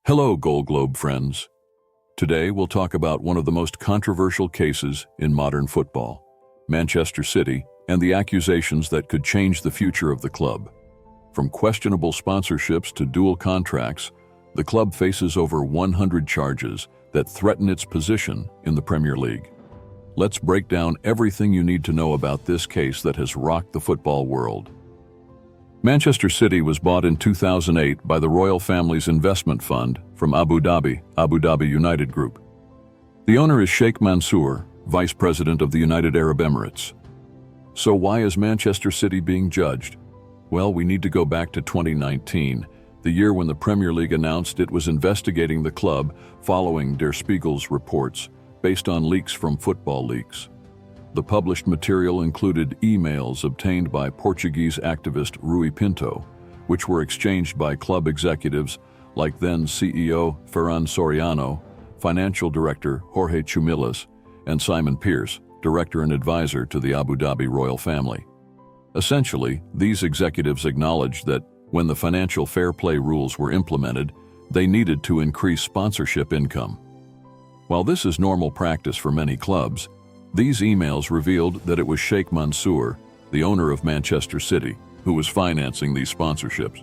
Hello, Gold Globe friends. Today we'll talk about one of the most controversial cases in modern football, Manchester City, and the accusations that could change the future of the club. From questionable sponsorships to dual contracts, the club faces over 100 charges that threaten its position in the Premier League. Let's break down everything you need to know about this case that has rocked the football world. Manchester City was bought in 2008 by the royal family's investment fund from Abu Dhabi United Group. The owner is Sheikh Mansour, vice president of the United Arab Emirates. So why is Manchester City being judged? Well, we need to go back to 2019, the year when the Premier League announced it was investigating the club following Der Spiegel's reports based on leaks from Football Leaks. The published material included emails obtained by Portuguese activist Rui Pinto, which were exchanged by club executives like then CEO Ferran Soriano, financial director Jorge Chumillas, and Simon Pearce, director and advisor to the Abu Dhabi royal family. Essentially, these executives acknowledged that when the financial fair play rules were implemented, they needed to increase sponsorship income. While this is normal practice for many clubs, these emails revealed that it was Sheikh Mansour, the owner of Manchester City, who was financing these sponsorships.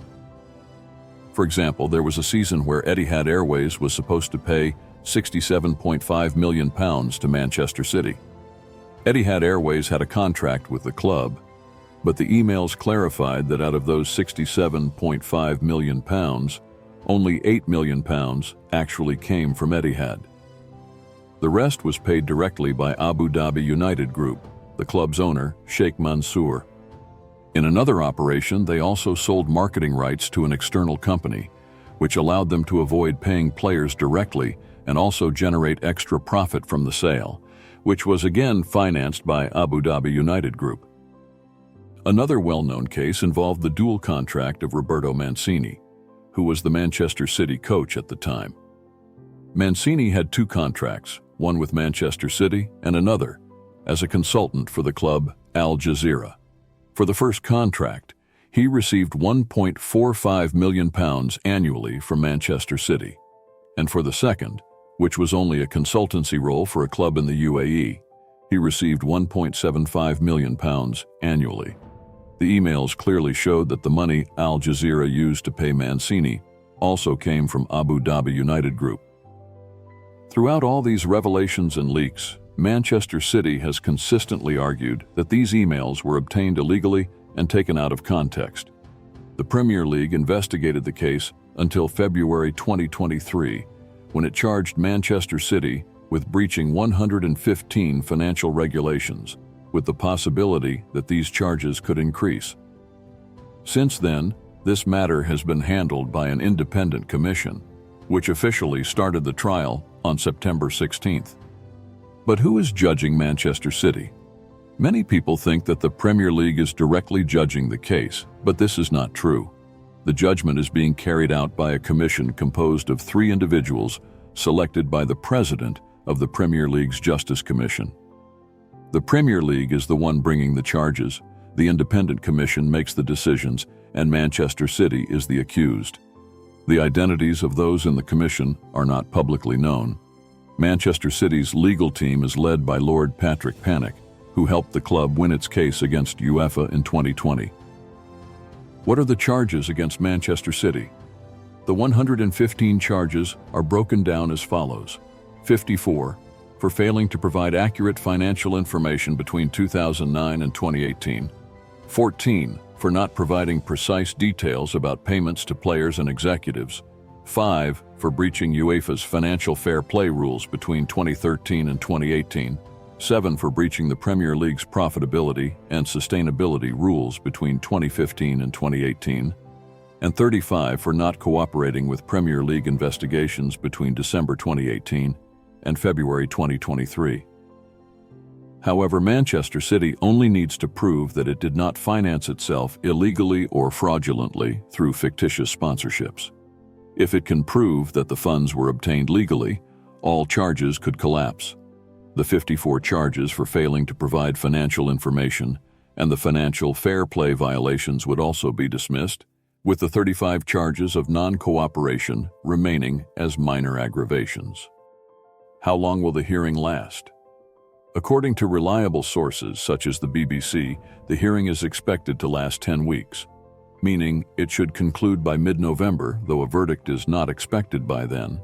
For example, there was a season where Etihad Airways was supposed to pay £67.5 million to Manchester City. Etihad Airways had a contract with the club, but the emails clarified that out of those £67.5 million, only £8 million actually came from Etihad. The rest was paid directly by Abu Dhabi United Group, the club's owner, Sheikh Mansour. In another operation, they also sold marketing rights to an external company, which allowed them to avoid paying players directly and also generate extra profit from the sale, which was again financed by Abu Dhabi United Group. Another well-known case involved the dual contract of Roberto Mancini, who was the Manchester City coach at the time. Mancini had two contracts, one with Manchester City and another as a consultant for the club Al Jazeera. For the first contract, he received £1.45 million annually from Manchester City, and for the second, which was only a consultancy role for a club in the UAE, he received £1.75 million annually. The emails clearly showed that the money Al Jazeera used to pay Mancini also came from Abu Dhabi United Group. Throughout all these revelations and leaks, Manchester City has consistently argued that these emails were obtained illegally and taken out of context. The Premier League investigated the case until February 2023, when it charged Manchester City with breaching 115 financial regulations, with the possibility that these charges could increase. Since then, this matter has been handled by an independent commission, which officially started the trial on September 16th. But who is judging Manchester City? Many people think that the Premier League is directly judging the case, but this is not true. The judgment is being carried out by a commission composed of 3 individuals selected by the president of the Premier League's Justice Commission. The Premier League is the one bringing the charges, the independent commission makes the decisions, and Manchester City is the accused. The identities of those in the commission are not publicly known. Manchester City's legal team is led by Lord Patrick Pannick, who helped the club win its case against UEFA in 2020. What are the charges against Manchester City? The 115 charges are broken down as follows: 54 for failing to provide accurate financial information between 2009 and 2018, 14 for not providing precise details about payments to players and executives, 5 for breaching UEFA's financial fair play rules between 2013 and 2018, 7 for breaching the Premier League's profitability and sustainability rules between 2015 and 2018, and 35 for not cooperating with Premier League investigations between December 2018 and February 2023. However, Manchester City only needs to prove that it did not finance itself illegally or fraudulently through fictitious sponsorships. If it can prove that the funds were obtained legally, all charges could collapse. The 54 charges for failing to provide financial information and the financial fair play violations would also be dismissed, with the 35 charges of non-cooperation remaining as minor aggravations. How long will the hearing last? According to reliable sources such as the BBC, the hearing is expected to last 10 weeks, meaning it should conclude by mid-November, though a verdict is not expected by then.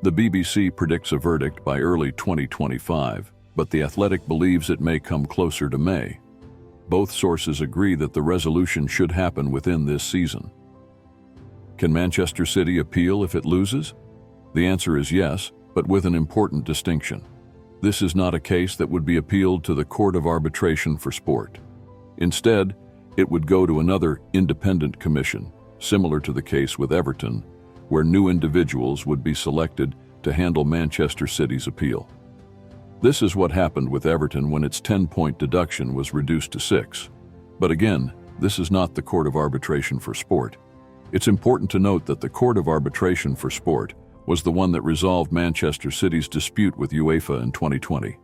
The BBC predicts a verdict by early 2025, but The Athletic believes it may come closer to May. Both sources agree that the resolution should happen within this season. Can Manchester City appeal if it loses? The answer is yes, but with an important distinction. This is not a case that would be appealed to the Court of Arbitration for Sport. Instead, it would go to another independent commission, similar to the case with Everton, where new individuals would be selected to handle Manchester City's appeal. This is what happened with Everton when its 10-point deduction was reduced to 6. But again, this is not the Court of Arbitration for Sport. It's important to note that the Court of Arbitration for Sport was the one that resolved Manchester City's dispute with UEFA in 2020,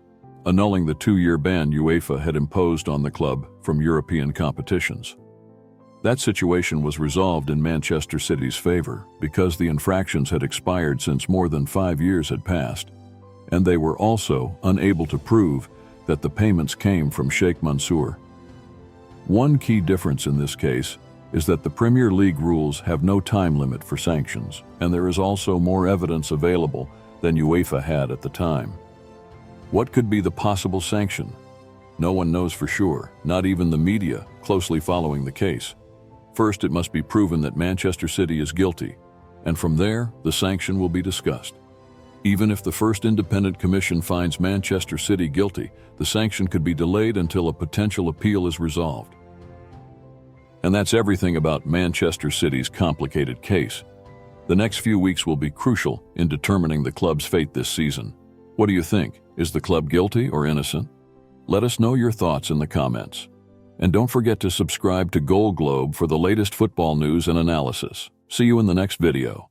annulling the 2-year ban UEFA had imposed on the club from European competitions. That situation was resolved in Manchester City's favor because the infractions had expired since more than 5 years had passed, and they were also unable to prove that the payments came from Sheikh Mansour. One key difference in this case is that the Premier League rules have no time limit for sanctions, and there is also more evidence available than UEFA had at the time. What could be the possible sanction? No one knows for sure, not even the media closely following the case. First, it must be proven that Manchester City is guilty, and from there, the sanction will be discussed. Even if the first independent commission finds Manchester City guilty, the sanction could be delayed until a potential appeal is resolved. And that's everything about Manchester City's complicated case. The next few weeks will be crucial in determining the club's fate this season. What do you think? Is the club guilty or innocent? Let us know your thoughts in the comments. And don't forget to subscribe to Goal Globe for the latest football news and analysis. See you in the next video.